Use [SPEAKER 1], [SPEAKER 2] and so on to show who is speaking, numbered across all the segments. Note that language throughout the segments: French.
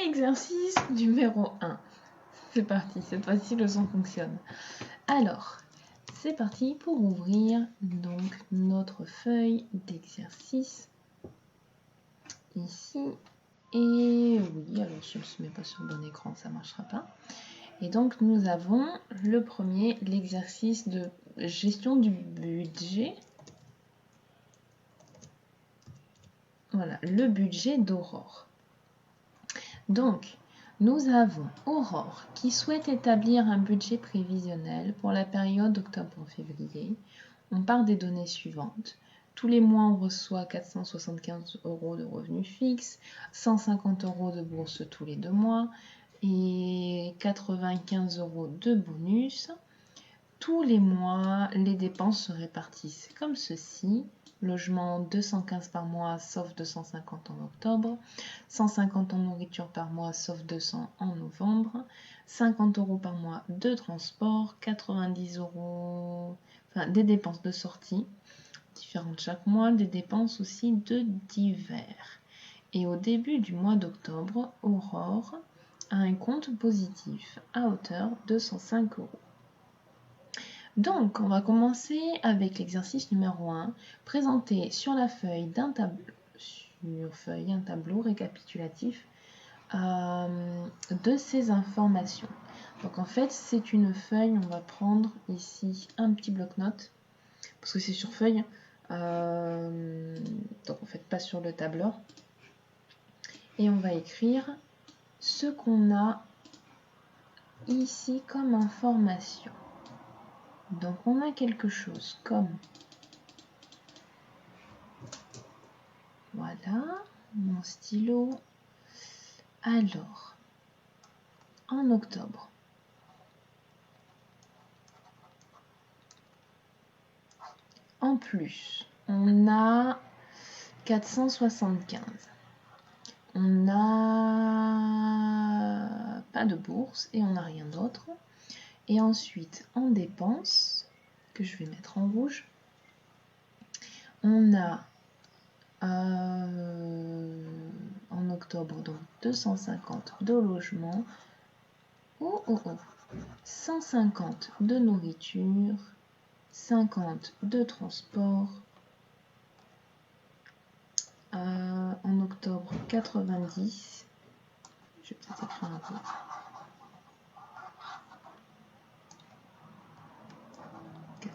[SPEAKER 1] Exercice numéro 1. C'est parti, cette fois-ci le son fonctionne. Alors, c'est parti pour ouvrir donc notre feuille d'exercice ici. Et oui, alors si on ne se met pas sur le bon écran, ça ne marchera pas. Et donc nous avons le premier, l'exercice de gestion du budget. Voilà, le budget d'Aurore. Donc, nous avons Aurore qui souhaite établir un budget prévisionnel pour la période octobre-février. On part des données suivantes. Tous les mois, on reçoit 475 € de revenus fixes, 150 € de bourse tous les 2 mois et 95 € de bonus. Tous les mois, les dépenses se répartissent comme ceci. Logement 215 par mois sauf 250 en octobre, 150 en nourriture par mois sauf 200 en novembre, 50 € par mois de transport, 90 €, enfin des dépenses de sortie différentes chaque mois, des dépenses aussi de divers. Et au début du mois d'octobre, Aurore a un compte positif à hauteur de 105 €. Donc, on va commencer avec l'exercice numéro 1, présenter sur la feuille un tableau récapitulatif de ces informations. Donc en fait, c'est une feuille, on va prendre ici un petit bloc-notes, parce que c'est sur feuille, donc en fait pas sur le tableur. Et on va écrire ce qu'on a ici comme information. Donc on a quelque chose comme, voilà, mon stylo. Alors, en octobre, en plus, on a 475. On n'a pas de bourse et on n'a rien d'autre. Et ensuite, en dépenses, que je vais mettre en rouge, on a en octobre donc 250 de logement, 150 de nourriture, 50 de transport, en octobre 90, je vais peut-être écrire un peu,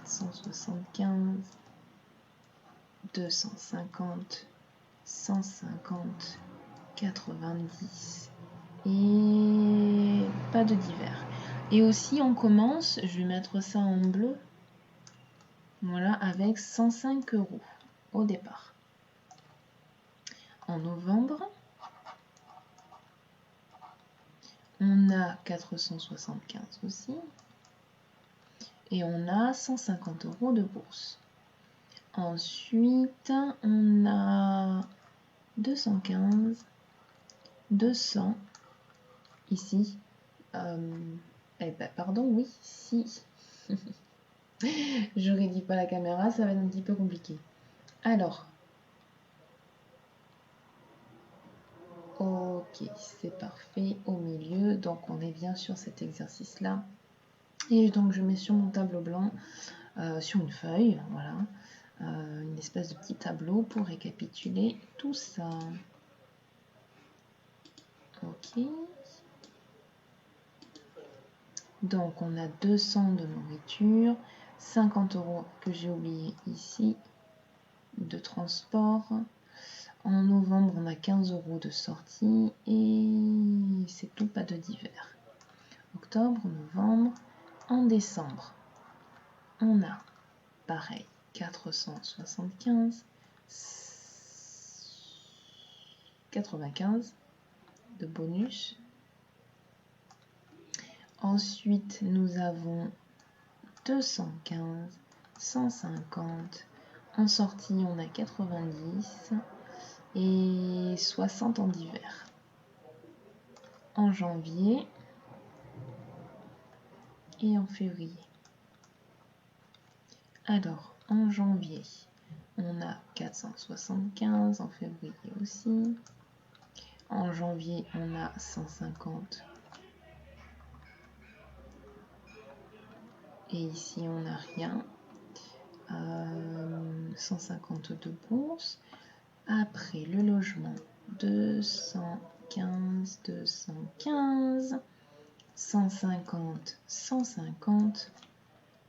[SPEAKER 1] 475, 250, 150, 90 et pas de divers. Et aussi on commence, je vais mettre ça en bleu, voilà, avec 105 € au départ. En novembre, on a 475 aussi et on a 150 € de bourse. Ensuite, on a 215, 200 ici. Pardon, oui, si. Je rédis pas la caméra, ça va être un petit peu compliqué. Alors, ok, c'est parfait, au milieu, donc on est bien sur cet exercice-là. Et donc je mets sur mon tableau blanc, sur une feuille, voilà, une espèce de petit tableau pour récapituler tout ça. Ok. Donc on a 200 de nourriture, 50 € que j'ai oublié ici de transport. En novembre, on a 15 € de sortie et c'est tout, pas de divers. Octobre, novembre. En décembre, on a pareil 475, 95 de bonus. Ensuite, nous avons 215, 150. En sortie, on a 90 et 60 en divers. En janvier et en février. Alors, en janvier, on a 475, en février aussi. En janvier, on a 150. Et ici, on n'a rien. 150 de bourse. Après, le logement, 215, 215. 150, 150,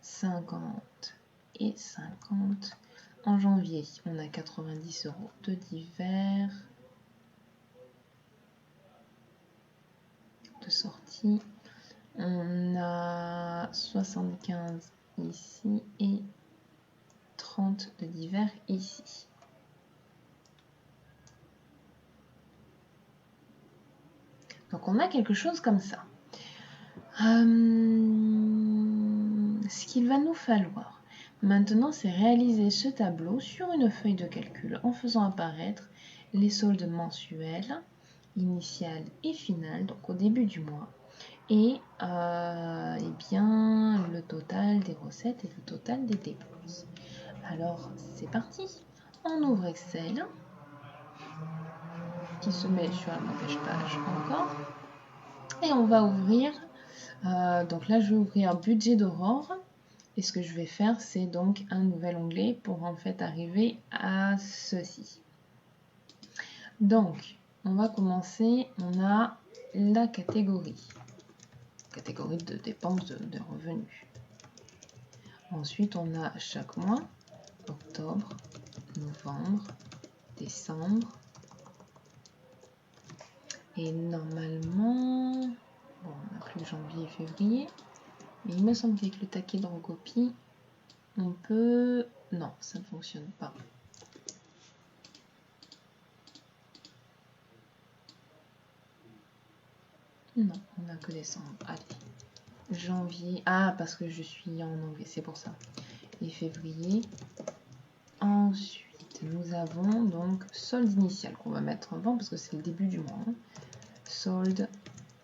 [SPEAKER 1] 50 et 50. En janvier, on a 90 € de divers, de sortie. On a 75 ici et 30 de divers ici. Donc on a quelque chose comme ça. Ce qu'il va nous falloir maintenant, c'est réaliser ce tableau sur une feuille de calcul en faisant apparaître les soldes mensuels, initiales et finales, donc au début du mois, et bien, le total des recettes et le total des dépenses. Alors, c'est parti. On ouvre Excel, qui se met sur la mauvaise page encore, et on va ouvrir. Donc là, je vais ouvrir budget d'Aurore. Et ce que je vais faire, c'est donc un nouvel onglet pour en fait arriver à ceci. Donc, on va commencer. On a la catégorie de dépenses de revenus. Ensuite, on a chaque mois, octobre, novembre, décembre. Et normalement, bon, on n'a plus janvier et février. Mais il me semble qu'avec le taquet de recopie, on peut... Non, ça ne fonctionne pas. Non, on n'a que décembre. Allez. Janvier. Ah, parce que je suis en anglais, c'est pour ça. Et février. Ensuite, nous avons donc solde initial qu'on va mettre en vent parce que c'est le début du mois. Hein. Solde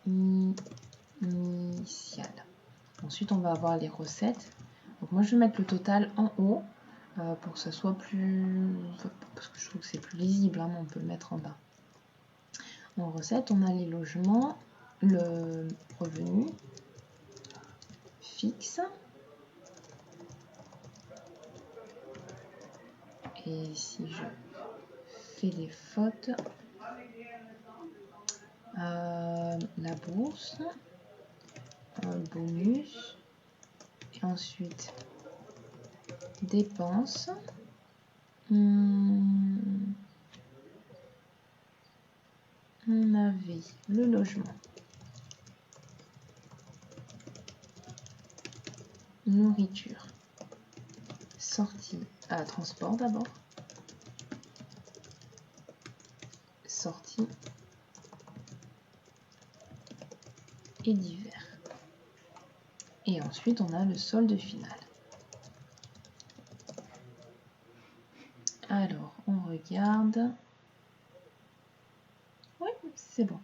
[SPEAKER 1] initial. Ensuite, on va avoir les recettes. Donc moi, je vais mettre le total en haut pour que ça soit plus... Parce que je trouve que c'est plus lisible, hein, mais on peut le mettre en bas. En recettes, on a les logements, le revenu fixe. Et si je fais des fautes, la bourse, un bonus, et ensuite dépenses. On avait le logement, nourriture, sortie, transport d'abord, sortie et divers. Et ensuite, on a le solde final. Alors, on regarde. Oui, c'est bon.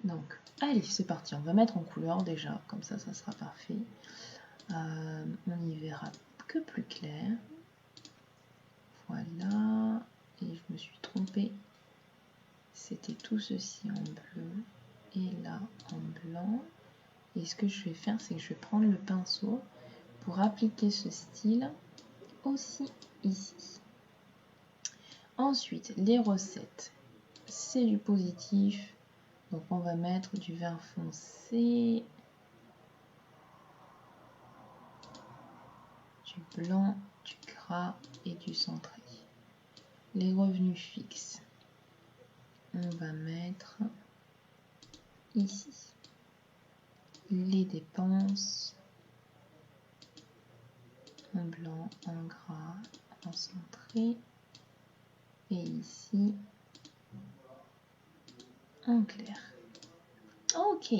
[SPEAKER 1] Donc, allez, c'est parti. On va mettre en couleur déjà, comme ça, ça sera parfait. On y verra que plus clair. Voilà. Et je me suis trompée. C'était tout ceci en bleu et là en blanc. Et ce que je vais faire, c'est que je vais prendre le pinceau pour appliquer ce style aussi ici. Ensuite, les recettes, c'est du positif. Donc on va mettre du vert foncé, du blanc, du gras et du centré. Les revenus fixes, on va mettre ici. Les dépenses, en blanc, en gras, en centré. Et ici, en clair. Ok.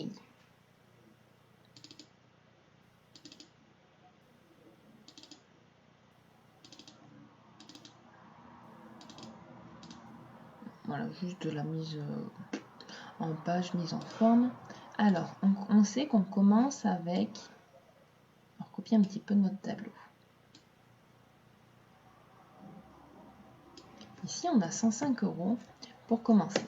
[SPEAKER 1] Voilà, juste de la mise en page, mise en forme. Alors, on sait qu'on commence avec... On va recopier un petit peu notre tableau. Ici, on a 105 €. pour commencer.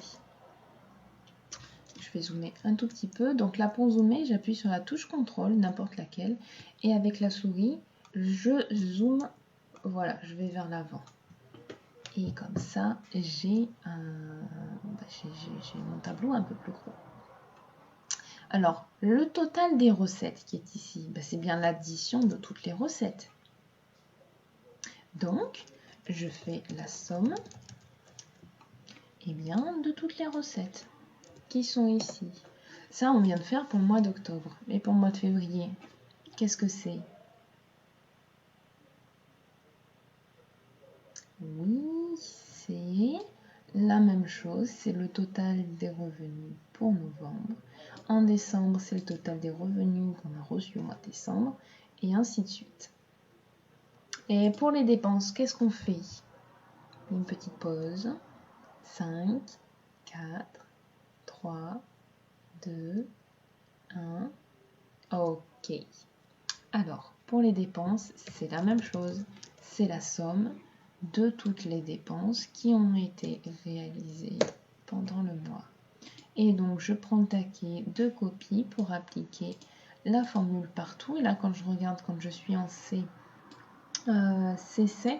[SPEAKER 1] Je vais zoomer un tout petit peu. Donc là, pour zoomer, j'appuie sur la touche CTRL, n'importe laquelle. Et avec la souris, je zoome. Voilà, je vais vers l'avant. Et comme ça, j'ai mon tableau un peu plus gros. Alors, le total des recettes qui est ici, c'est bien l'addition de toutes les recettes. Donc, je fais la somme de toutes les recettes qui sont ici. Ça, on vient de faire pour le mois d'octobre. Et pour le mois de février, qu'est-ce que c'est? Oui, c'est la même chose. C'est le total des revenus pour novembre. En décembre, c'est le total des revenus qu'on a reçus au mois de décembre. Et ainsi de suite. Et pour les dépenses, qu'est-ce qu'on fait? Une petite pause. 5, 4, 3, 2, 1. OK. Alors, pour les dépenses, c'est la même chose. C'est la somme de toutes les dépenses qui ont été réalisées pendant le mois. Et donc, je prends le taquet de copie pour appliquer la formule partout. Et là, quand je regarde, quand je suis en C7,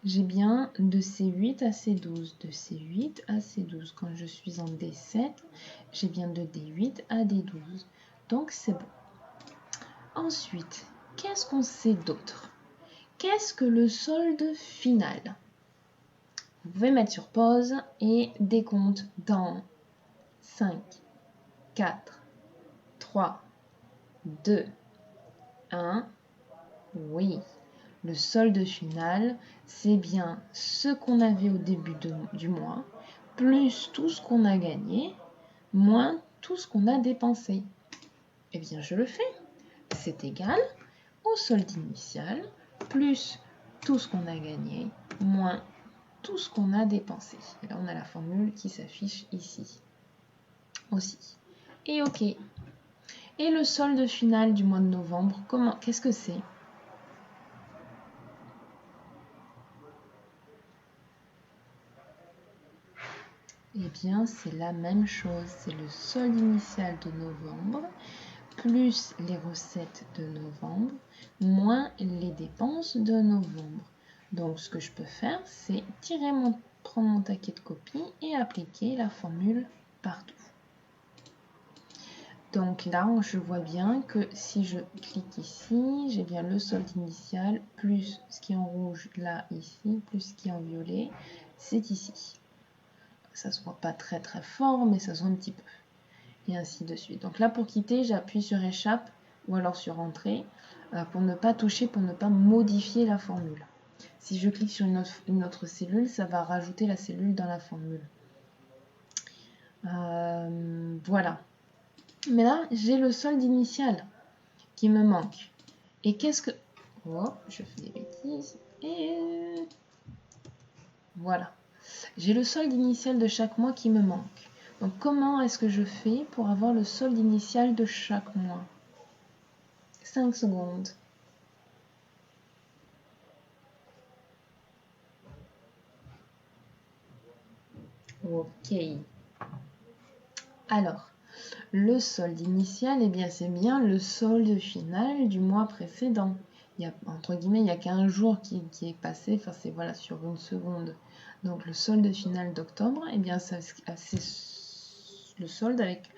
[SPEAKER 1] j'ai bien de C8 à C12. De C8 à C12. Quand je suis en D7, j'ai bien de D8 à D12. Donc, c'est bon. Ensuite, qu'est-ce qu'on sait d'autre? Qu'est-ce que le solde final? Vous pouvez mettre sur pause et décompte dans 5, 4, 3, 2, 1. Oui, le solde final, c'est bien ce qu'on avait au début du mois, plus tout ce qu'on a gagné, moins tout ce qu'on a dépensé. Eh bien, je le fais. C'est égal au solde initial, plus tout ce qu'on a gagné, moins tout ce qu'on a dépensé. Et là, on a la formule qui s'affiche ici aussi. Et OK. Et le solde final du mois de novembre, qu'est-ce que c'est? Eh bien, c'est la même chose. C'est le solde initial de novembre, plus les recettes de novembre, moins les dépenses de novembre. Donc, ce que je peux faire, c'est prendre mon taquet de copie et appliquer la formule partout. Donc là, je vois bien que si je clique ici, j'ai bien le solde initial, plus ce qui est en rouge là, ici, plus ce qui est en violet, c'est ici. Ça se voit pas très très fort, mais ça se voit un petit peu. Et ainsi de suite. Donc là, pour quitter, j'appuie sur échappe ou alors sur entrée pour ne pas toucher, pour ne pas modifier la formule. Si je clique sur une autre cellule, ça va rajouter la cellule dans la formule. Voilà. Mais là, j'ai le solde initial qui me manque. Et qu'est-ce que... Oh, je fais des bêtises. Et voilà. J'ai le solde initial de chaque mois qui me manque. Donc comment est-ce que je fais pour avoir le solde initial de chaque mois? 5 secondes. OK. Alors, le solde initial, eh bien, c'est bien le solde final du mois précédent. Il y a, entre guillemets, il n'y a qu'un jour qui est passé, enfin, c'est voilà, sur une seconde. Donc, le solde final d'octobre, eh bien, c'est le solde avec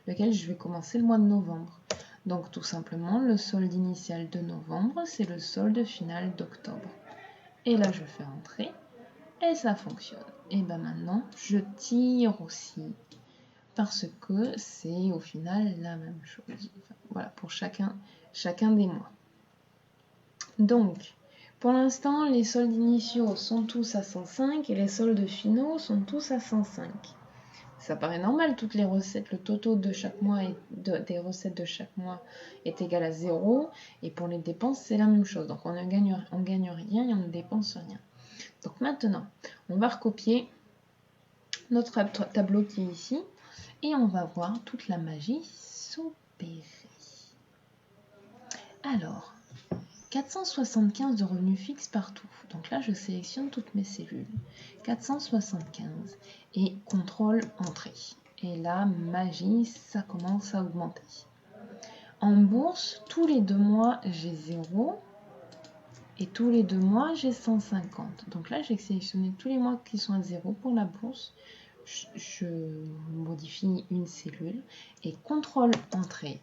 [SPEAKER 1] lequel je vais commencer le mois de novembre. Donc, tout simplement, le solde initial de novembre, c'est le solde final d'octobre. Et là, je fais entrer et ça fonctionne. Et bien maintenant, je tire aussi parce que c'est au final la même chose. Enfin, voilà, pour chacun des mois. Donc, pour l'instant, les soldes initiaux sont tous à 105 et les soldes finaux sont tous à 105. Ça paraît normal, toutes les recettes, le total de chaque mois des recettes de chaque mois est égal à 0. Et pour les dépenses, c'est la même chose. Donc on ne gagne rien et on ne dépense rien. Donc maintenant, on va recopier notre tableau qui est ici et on va voir toute la magie s'opérer. Alors, 475 de revenus fixes partout. Donc là, je sélectionne toutes mes cellules. 475 et contrôle entrée. Et là, magie, ça commence à augmenter. En bourse, tous les 2 mois, j'ai 0. Et tous les 2 mois, j'ai 150. Donc là, j'ai sélectionné tous les mois qui sont à 0 pour la bourse. Je modifie une cellule et contrôle entrée.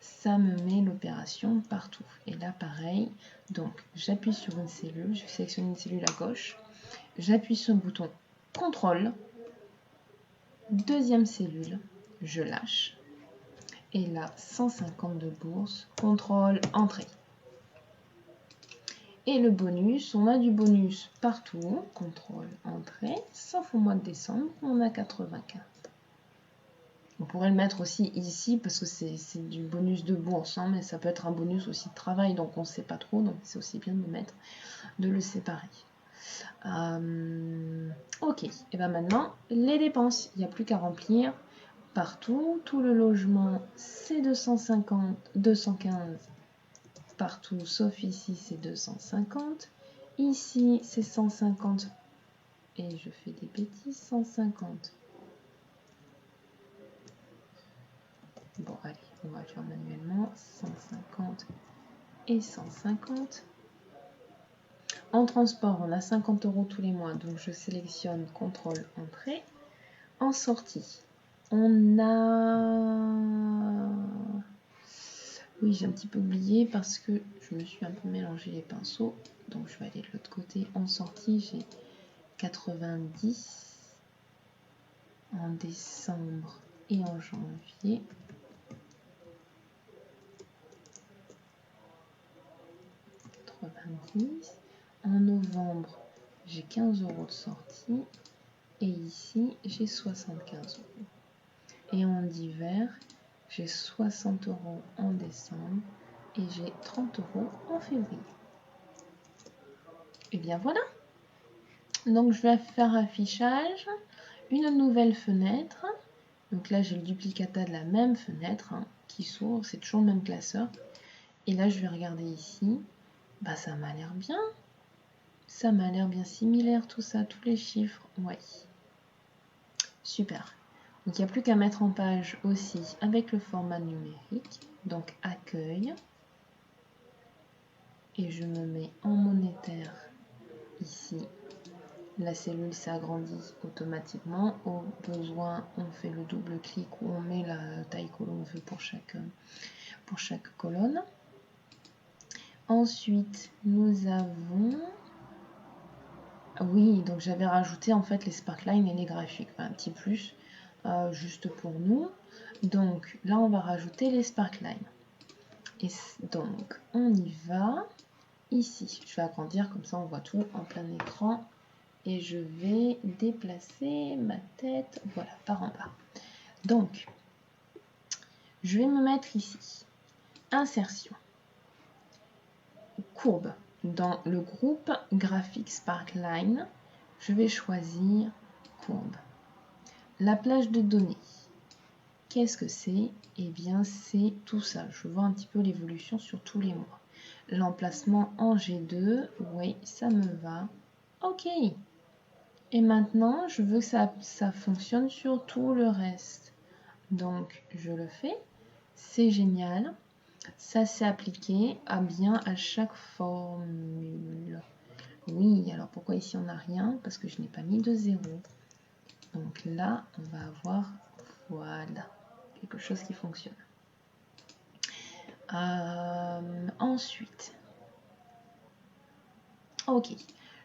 [SPEAKER 1] Ça me met l'opération partout. Et là, pareil. Donc, j'appuie sur une cellule. Je sélectionne une cellule à gauche. J'appuie sur le bouton contrôle. Deuxième cellule. Je lâche. Et là, 150 de bourse. Contrôle entrée. Et le bonus, on a du bonus partout, contrôle, entrée, sauf au mois de décembre, on a 95. On pourrait le mettre aussi ici parce que c'est du bonus de bourse, hein, mais ça peut être un bonus aussi de travail, donc on ne sait pas trop, donc c'est aussi bien de le séparer. Ok, et bien maintenant, les dépenses, il n'y a plus qu'à remplir partout, tout le logement c'est 250, 215 partout, sauf ici, c'est 250. Ici, c'est 150. Et je fais des bêtises, 150. Bon, allez, on va faire manuellement. 150 et 150. En transport, on a 50 € tous les mois. Donc, je sélectionne contrôle entrée. En sortie, on a... Oui, j'ai un petit peu oublié parce que je me suis un peu mélangé les pinceaux. Donc, je vais aller de l'autre côté. En sortie, j'ai 90 en décembre et en janvier. En novembre, j'ai 15 € de sortie. Et ici, j'ai 75 €. Et en hiver, j'ai 60 € en décembre et j'ai 30 € en février. Et bien voilà. Donc je vais faire affichage, une nouvelle fenêtre. Donc là, j'ai le duplicata de la même fenêtre qui s'ouvre, c'est toujours le même classeur. Et là, je vais regarder ici. Bah, ça m'a l'air bien. Ça m'a l'air bien similaire, tout ça, tous les chiffres. Ouais. Super. Donc, il n'y a plus qu'à mettre en page aussi avec le format numérique. Donc, accueil. Et je me mets en monétaire ici. La cellule s'agrandit automatiquement. Au besoin, on fait le double clic ou on met la taille que l'on veut pour chaque colonne. Ensuite, nous avons... Oui, donc j'avais rajouté en fait les sparklines et les graphiques. Enfin, un petit plus juste pour nous. Donc là, on va rajouter les sparklines. Et donc, on y va. Ici, je vais agrandir, comme ça on voit tout en plein écran. Et je vais déplacer ma tête, voilà, par en bas. Donc, je vais me mettre ici. Insertion. Courbe. Dans le groupe graphique Sparkline, je vais choisir courbe. La plage de données. Qu'est-ce que c'est? Eh bien, c'est tout ça. Je vois un petit peu l'évolution sur tous les mois. L'emplacement en G2, oui, ça me va. OK. Et maintenant, je veux que ça fonctionne sur tout le reste. Donc, je le fais. C'est génial. Ça s'est appliqué à chaque formule. Oui, alors pourquoi ici on n'a rien? Parce que je n'ai pas mis de 0. Donc là, on va avoir, voilà, quelque chose qui fonctionne. Ensuite, ok,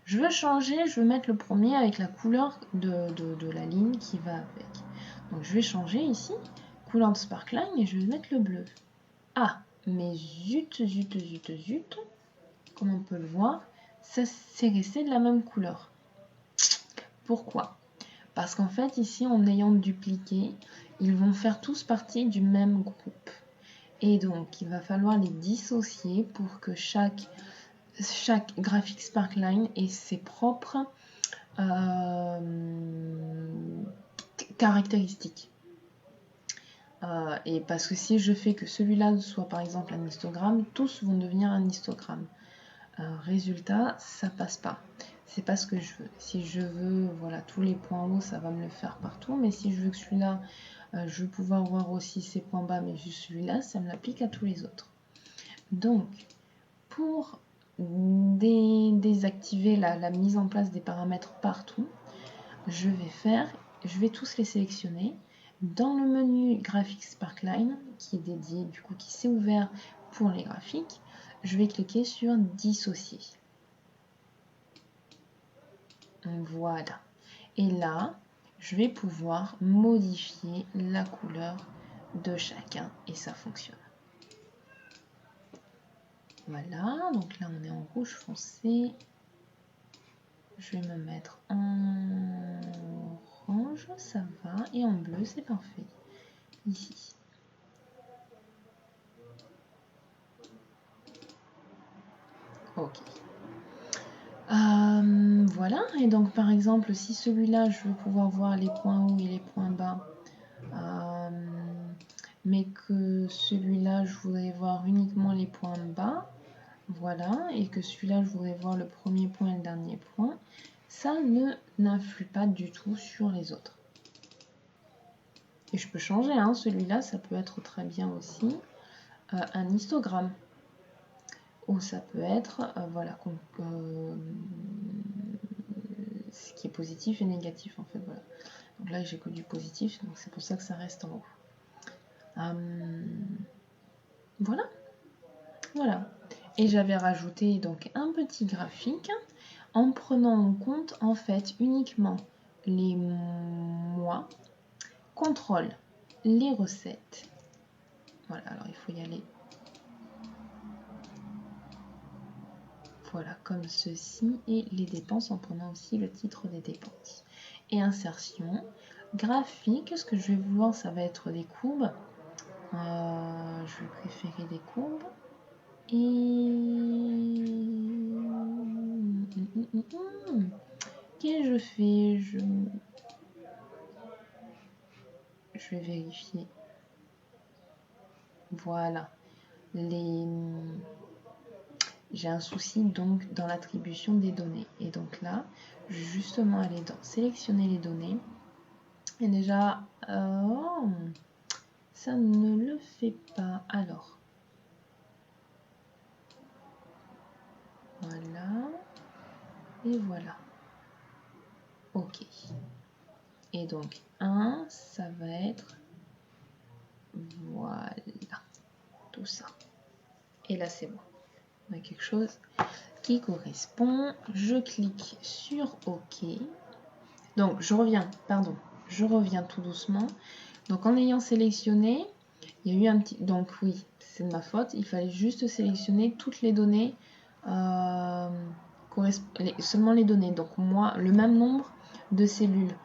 [SPEAKER 1] je veux changer, je veux mettre le premier avec la couleur de la ligne qui va avec. Donc je vais changer ici, couleur de Sparkline, et je vais mettre le bleu. Ah, mais zut, comme on peut le voir, ça c'est resté de la même couleur. Pourquoi? Parce qu'en fait, ici, en ayant dupliqué, ils vont faire tous partie du même groupe. Et donc, il va falloir les dissocier pour que chaque graphique Sparkline ait ses propres caractéristiques. Et parce que si je fais que celui-là soit par exemple un histogramme, tous vont devenir un histogramme. résultat, ça passe pas. C'est pas ce que je veux. Si je veux, voilà, tous les points hauts, ça va me le faire partout. Mais si je veux que celui-là, je veux pouvoir voir aussi ces points bas, mais juste celui-là, ça me l'applique à tous les autres. Donc, pour désactiver la mise en place des paramètres partout, je vais tous les sélectionner. Dans le menu Graphics Sparkline, qui est dédié, du coup, qui s'est ouvert pour les graphiques, je vais cliquer sur Dissocier. Voilà. Et là, je vais pouvoir modifier la couleur de chacun et ça fonctionne. Voilà, donc là on est en rouge foncé. Je vais me mettre en orange, ça va, et en bleu, c'est parfait. Ici. Ok. Voilà, et donc par exemple, si celui-là, je veux pouvoir voir les points hauts et les points bas, mais que celui-là, je voudrais voir uniquement les points bas, voilà, et que celui-là, je voudrais voir le premier point et le dernier point, ça n'influe pas du tout sur les autres. Et je peux changer, hein, celui-là, ça peut être très bien aussi un histogramme. Ou ça peut être, voilà, ce qui est positif et négatif en fait, voilà. Donc là, j'ai que du positif, donc c'est pour ça que ça reste en haut. Voilà. Voilà. Et j'avais rajouté donc un petit graphique en prenant en compte en fait uniquement les mois, contrôle les recettes. Voilà, alors il faut y aller. Voilà, comme ceci, et les dépenses en prenant aussi le titre des dépenses. Et insertion, graphique, ce que je vais vouloir, ça va être des courbes. Je vais préférer des courbes. Et qu'est-ce que je fais? Je vais vérifier. Voilà. J'ai un souci donc dans l'attribution des données. Et donc là, je vais justement aller dans sélectionner les données. Et déjà, ça ne le fait pas. Alors, voilà. Et voilà. OK. Et donc, 1, ça va être... Voilà. Tout ça. Et là, c'est bon. On a quelque chose qui correspond. Je clique sur OK. Donc, je reviens tout doucement. Donc, en ayant sélectionné, il y a eu un petit... Donc, oui, c'est de ma faute. Il fallait juste sélectionner toutes les données, seulement les données. Donc, moi, le même nombre de cellules.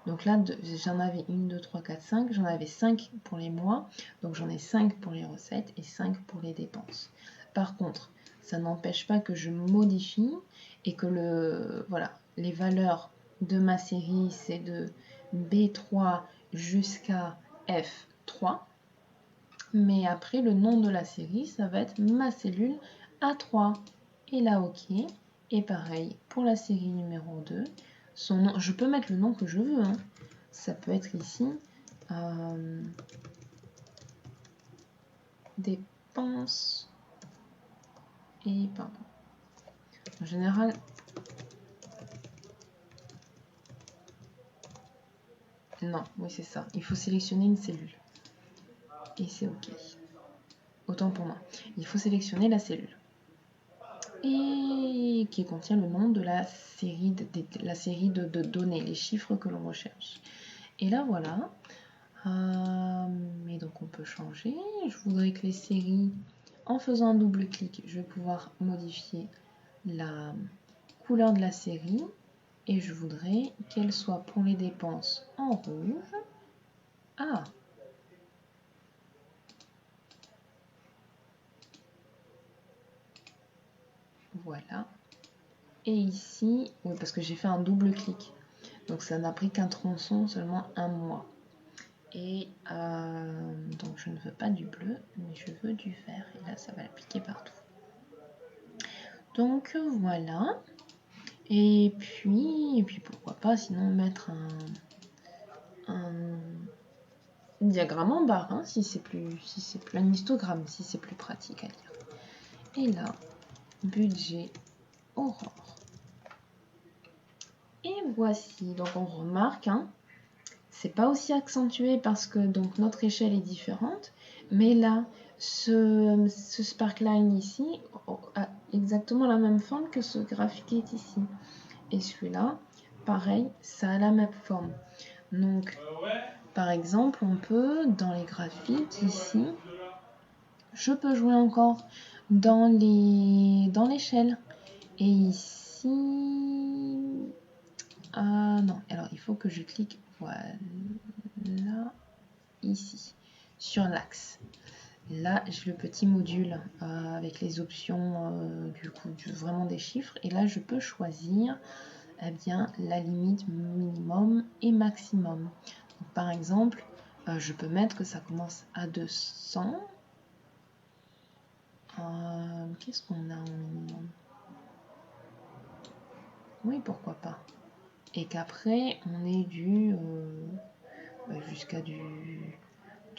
[SPEAKER 1] Donc là, j'en avais 1, 2, 3, 4, 5. J'en avais 5 pour les mois. Donc, j'en ai 5 pour les recettes et 5 pour les dépenses. Par contre, ça n'empêche pas que je modifie et que voilà, les valeurs de ma série, c'est de B3 jusqu'à F3. Mais après, le nom de la série, ça va être ma cellule A3. Et là, OK. Et pareil, pour la série numéro 2, son nom, je peux mettre le nom que je veux. Hein. Ça peut être ici dépenses et pardon. En général, non, oui c'est ça. Il faut sélectionner une cellule. Et c'est OK. Autant pour moi. Il faut sélectionner la cellule. Et qui contient le nom de la série de données, les chiffres que l'on recherche. Et là, voilà. Et donc, on peut changer. Je voudrais que les séries, en faisant un double clic, je vais pouvoir modifier la couleur de la série. Et je voudrais qu'elle soit pour les dépenses en rouge. Ah! Voilà. Et ici, oui, parce que j'ai fait un double clic. Donc ça n'a pris qu'un tronçon, seulement un mois. Et donc je ne veux pas du bleu, mais je veux du vert. Et là, ça va l'appliquer partout. Donc voilà. Et puis pourquoi pas sinon mettre un diagramme en barre, hein, si c'est plus un histogramme, si c'est plus pratique à lire. Et là, budget Aurore. Et voici, donc on remarque, hein, c'est pas aussi accentué parce que donc notre échelle est différente, mais là, ce sparkline ici a exactement la même forme que ce graphique qui est ici. Et celui-là, pareil, ça a la même forme. Donc, par exemple, on peut, dans les graphiques ici, je peux jouer encore dans l'échelle. Et ici, non, alors il faut que je clique, voilà, ici, sur l'axe. Là, j'ai le petit module avec les options du coup vraiment des chiffres. Et là, je peux choisir eh bien, la limite minimum et maximum. Donc, par exemple, je peux mettre que ça commence à 200. Qu'est-ce qu'on a en minimum? Oui, pourquoi pas. Et qu'après, on est jusqu'à du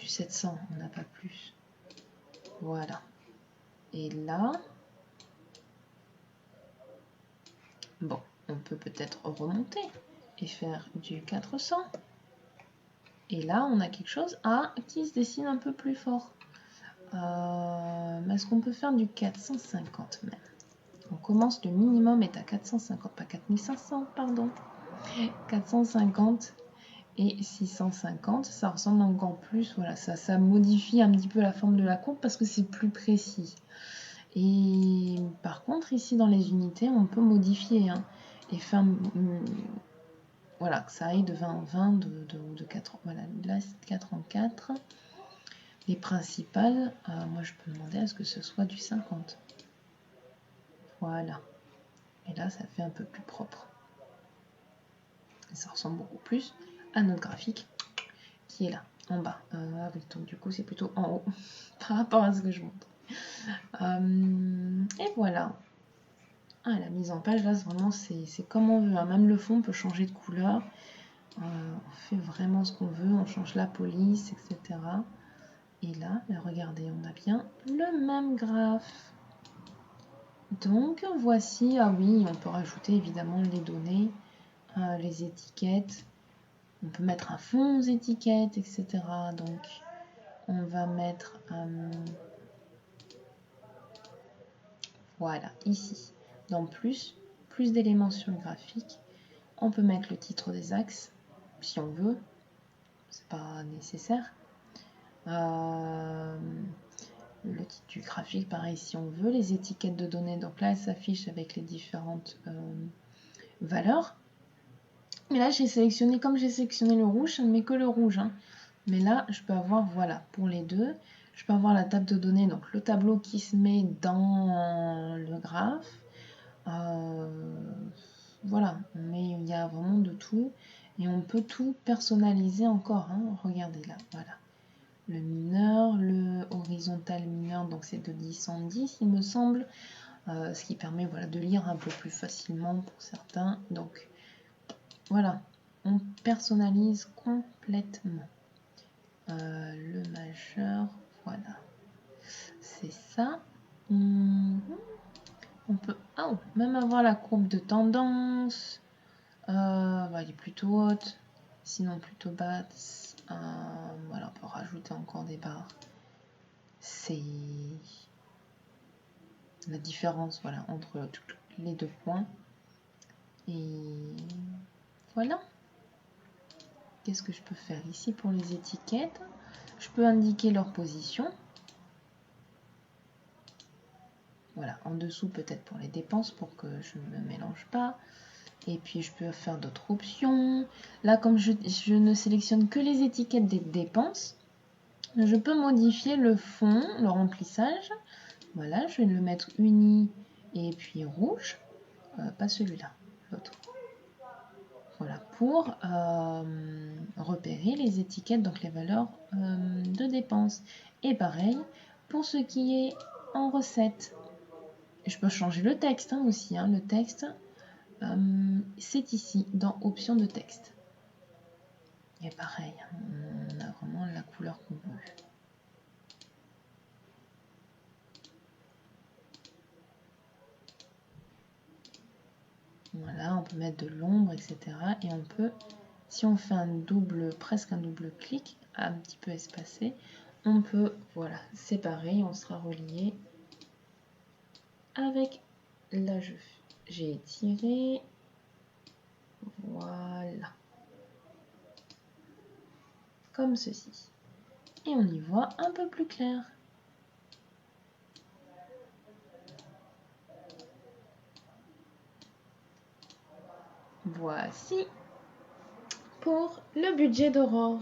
[SPEAKER 1] 700, on n'a pas plus. Voilà. Et là, bon, on peut peut-être remonter et faire du 400. Et là, on a quelque chose qui se dessine un peu plus fort. Est-ce qu'on peut faire du 450 même? On commence, le minimum est à 450, pas 4500, pardon. 450 et 650, ça ressemble encore plus, voilà, ça modifie un petit peu la forme de la courbe parce que c'est plus précis. Et par contre, ici dans les unités, on peut modifier et faire, voilà, que ça aille de 20 en 20, de 4, voilà, là c'est 4 en 4. Les principales, moi je peux demander à ce que ce soit du 50. Voilà. Et là, ça fait un peu plus propre. Et ça ressemble beaucoup plus à notre graphique qui est là, en bas. Donc du coup, c'est plutôt en haut par rapport à ce que je montre. Et voilà. La mise en page, là, vraiment, c'est comme on veut. Même le fond peut changer de couleur. On fait vraiment ce qu'on veut. On change la police, etc. Et là, regardez, on a bien le même graphe. Donc, voici, oui, on peut rajouter évidemment les données, les étiquettes. On peut mettre un fond aux étiquettes, etc. Donc, on va mettre, voilà, ici, dans plus d'éléments sur le graphique. On peut mettre le titre des axes, si on veut, c'est pas nécessaire. Le titre du graphique, pareil, si on veut. Les étiquettes de données, donc là, elles s'affichent avec les différentes valeurs. Mais là, comme j'ai sélectionné le rouge, ça ne met que le rouge. Mais là, je peux avoir, voilà, pour les deux, je peux avoir la table de données, donc le tableau qui se met dans le graphe. Voilà, mais il y a vraiment de tout. Et on peut tout personnaliser encore. Regardez là, voilà. Le mineur, le horizontal mineur, donc c'est de 10 en 10, il me semble. Ce qui permet de lire un peu plus facilement pour certains. Donc, voilà, on personnalise complètement. Le majeur, voilà, c'est ça. On peut même avoir la courbe de tendance. Elle est plutôt haute, sinon plutôt basse. Voilà, on peut rajouter encore des barres. C'est la différence, voilà, entre les deux points. Et voilà. Qu'est-ce que je peux faire ici pour les étiquettes? Je peux indiquer leur position. Voilà, en dessous peut-être pour les dépenses pour que je ne me mélange pas. Et puis je peux faire d'autres options. Là, comme je ne sélectionne que les étiquettes des dépenses, je peux modifier le fond, le remplissage. Voilà, je vais le mettre uni et puis rouge. Pas celui-là, l'autre. Voilà, pour repérer les étiquettes, donc les valeurs de dépenses. Et pareil, pour ce qui est en recette. Je peux changer le texte aussi. Le texte, c'est ici, dans Options de texte. Et pareil, on a vraiment la couleur qu'on veut. Voilà, on peut mettre de l'ombre, etc. Et on peut, si on fait presque un double clic, un petit peu espacé, on peut, voilà, séparer, on sera relié avec là j'ai étiré, voilà, comme ceci. Et on y voit un peu plus clair. Voici pour le budget d'Aurore.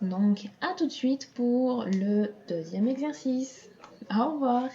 [SPEAKER 1] Donc, à tout de suite pour le deuxième exercice. Au revoir.